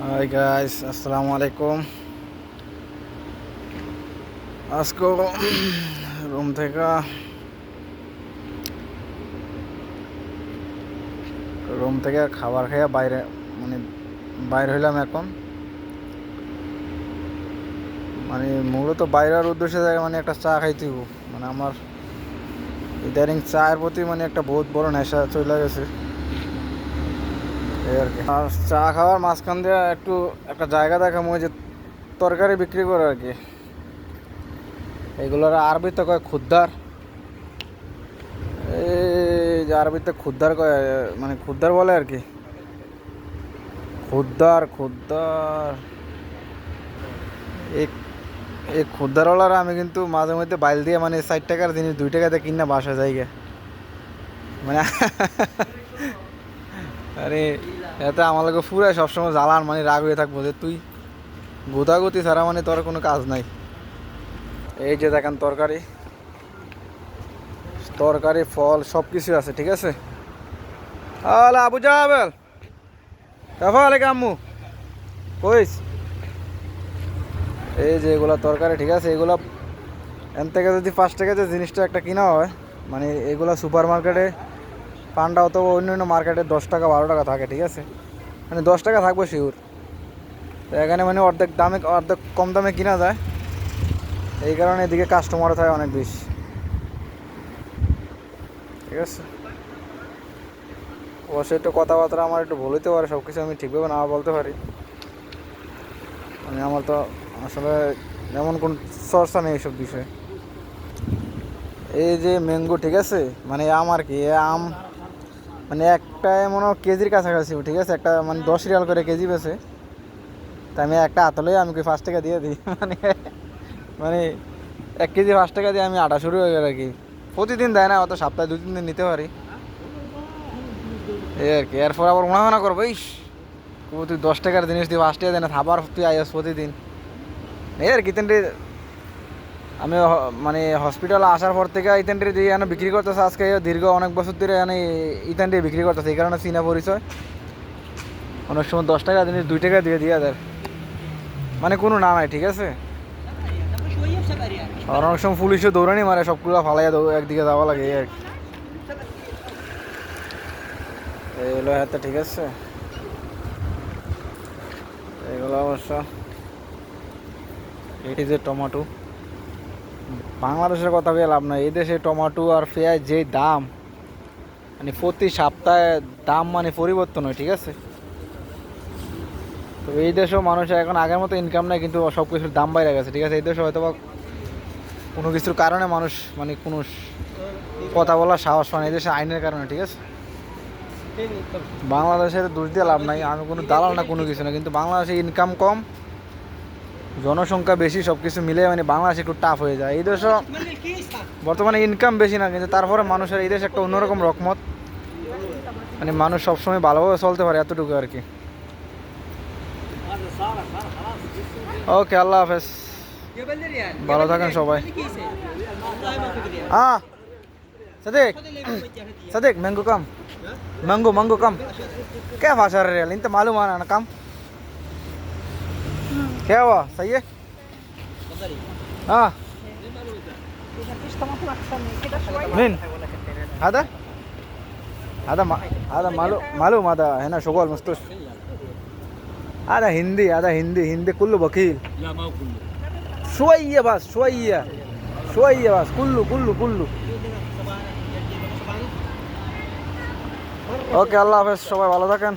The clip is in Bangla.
হাই গাইস, আসসালামু আলাইকুম। আজকে রুম থেকে খাবার খেয়ে মানে বাইরে হইলাম এখন। মানে মূলত বাইরের উদ্দেশ্যে মানে একটা চা খাইতে হইব। মানে আমার ইদানিং চায়ের প্রতি মানে একটা বহুত বড় নেশা চলে গেছে এই আর কি। আর চা খাওয়ার মাঝখান দিয়ে একটা জায়গা দেখাম, ওই যে তরকারি বিক্রি করে আর কি। এগুলোর আরবিতে কয় খুদ্দার। এই যে আরবিতে খুদ্দার কয়, মানে খুদ্দার বলে আর কি। খুদ্দার খুদ্দার এই এই খুদ্দারওয়ালারা আমি কিন্তু মাঝে মধ্যে বাইল দিয়ে মানে 4 টাকার জিনিস 2 টাকাতে কিনা বাসা জায়গা মানে আরে এতে আমার লোক পুরাই সবসময় জ্বালান, মানে রাগ হয়ে থাকবো যে তুই গোতাগুতি ছাড়া মানে তোর কোনো কাজ নাই। এই যে দেখেন তরকারি তরকারি ফল সব কিছু আছে, ঠিক আছে। আলা আবু জাবেল কাফা আলাইকুম আম্মু কইস। এই যে এগুলা তরকারি, ঠিক আছে। এগুলা এন থেকে যদি 5 টাকা যে জিনিসটা একটা কিনা হয়, মানে এগুলা সুপার মার্কেটে পান্ডা অথবা অন্য মার্কেটে 10 টাকা 12 টাকা থাকে, ঠিক আছে। মানে 10 টাকা থাকবো শিওর। তো এখানে মানে অর্ধেক কম দামে কিনা যায়, এই কারণে এদিকে কাস্টমার থাকে অনেক বেশি, ঠিক আছে। অবশ্যই একটু কথাবার্তা আমার একটু ভুল হইতে পারে, সব কিছু আমি ঠিকভাবে না বলতে পারি। মানে আমার তো আসলে এমন কোন চর্চা নেই এইসব বিষয়ে। এই যে ম্যাঙ্গো, ঠিক আছে, মানে আম আর কি। আম মানে একটা মনে হয় কেজির কাছাকাছি, ঠিক আছে। একটা মানে 10 রিয়াল করে কেজি বেছে। তা আমি একটা হাতলেই আমি 5 টাকা দিয়ে দিই মানে মানে 1 কেজি 5 টাকা দিয়ে আমি আটা শুরু হয়ে গেল আর কি। প্রতিদিন দেয় না, অত সপ্তাহে 2-3 দিন নিতে পারি এই আর কি। এরপর আবার উনাহানা করবো, ইস তুই 10 টাকার জিনিস দিয়ে 5 টাকা দেয় না, আবার তুই আইস প্রতিদিন এই আর কি। আমি মানে হসপিটালে আসার পর থেকে ইতেনটি দিয়ে এনে বিক্রি করতেছে। আজকে দীর্ঘ অনেক বছর ধরে এনে ইতেনটি বিক্রি করতেছে, এই কারণে চীনা পরিচয়। অনেক সময় 10 টাকা জিনিস 2 টাকা দিয়ে দিয়ে দেয়, মানে কোনো না নাই, ঠিক আছে। আর অনেক সময় পুলিশে দৌড়ানি মারে, সবগুলো ফালাইয়া একদিকে যাওয়া লাগে এই আর কি। এই হলো হাতে, ঠিক আছে। এগুলো অবশ্য এই যে টমেটো, বাংলাদেশের কথা বলে লাভ নাই, এই দেশে টমেটো আর পেঁয়াজ যে দাম, মানে প্রতি সপ্তাহে দাম মানে পরিবর্তন হয়, ঠিক আছে। তো এই দেশেও মানুষের এখন আগের মতো ইনকাম নাই, কিন্তু সব কিছুর দাম বাইরে গেছে, ঠিক আছে। এই দেশে হয়তো বা কোনো কিছুর কারণে মানুষ মানে কোনো কথা বলার সাহস পায় না, এই দেশে আইনের কারণে, ঠিক আছে। বাংলাদেশের দোষ দিয়ে লাভ নাই, আমি কোনো দালাল না কোনো কিছু না, কিন্তু বাংলাদেশে ইনকাম কম, জনসংখ্যা বেশি, সব কিছু মিলে মানে বাংলাদেশ একটু টাফ হয়ে যায়। এই দেশও বর্তমানে ইনকাম বেশি না, কিন্তু তারপরে মানুষের এই দেশে একটা অন্যরকম রকমত, মানে মানুষ সবসময় ভালোভাবে চলতে পারে, এতটুকু আর কি। ওকে, আল্লাহ হাফেজ, ভালো থাকেন সবাই। হ্যাঁ সাদিক, সাদিক मैंगो कम, मैंगो कम। क्या भाषा रहे इन तो मालूम आना ना कम। क्या हुआ, सही है। हाँ مين هذا هذا هذا मालूम هذا है ना شغل مستوش. هذا هندي كله بخيل. لا ما هو كله شوية بس شوية بس كله. ওকে, আল্লাহ হাফেজ, সবাই ভালো থাকেন।